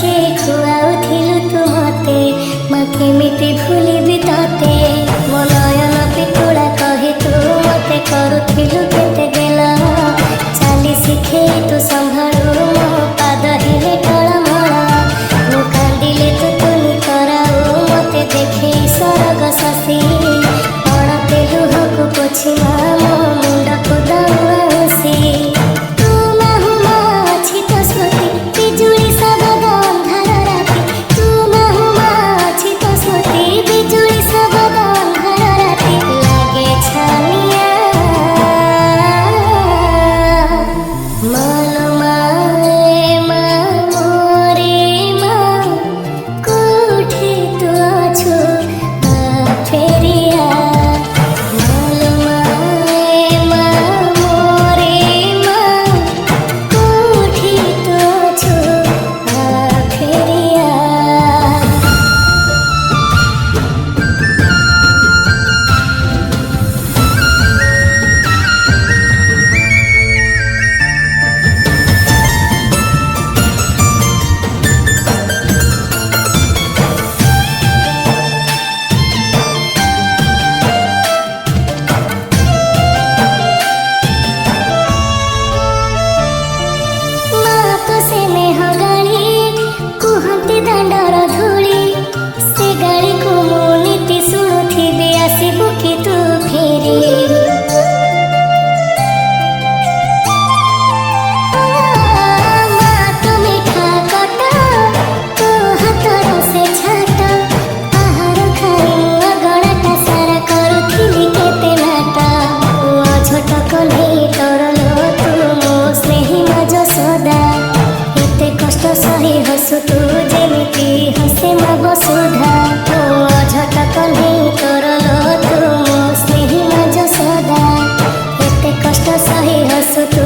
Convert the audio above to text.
जे खुआउथिलु तु मते माँ केमिति भूलिबि तते मो नयन पितुड़ा कहि तू मते करुथिलु केते गेला चाली शिखे तू संभाळु मो पाद हिले टळमळ मु कांदिले तू तुनी कराउ मते देखि सरग शशि पड़ते लुहकु पोछि मो मुंडकु दउसी तू माहु माछि तो स्मृति बिजुली सबद अंधार राति तू माहु माछि तो स्मृति बिजुली सबद अंधार राति लागे छानिया मन माए माँ मोरे माँ कोठे तू अछु फेरिया मन माए माँ मोरे माँ कोठे तू अछु फेरिया। माँ तो से नेह गाड़ी कुहती दांडर धूली से गाड़ी को मु नीति शुणुथिबि आसिबु कि तू फेरी माँ तो मिठा कटा तो हाथर से छाट आहार खाई अगणाटा सारा करुथिली केते नाटा झटक नहीं तरलो तू मो स्नेही मज सदा एते कष्ट सही हसु तू जेमिति हसे मा बसुधा झटक नहीं तरलो तू मो स्नेही मज सदा एते कष्ट सही हसु तू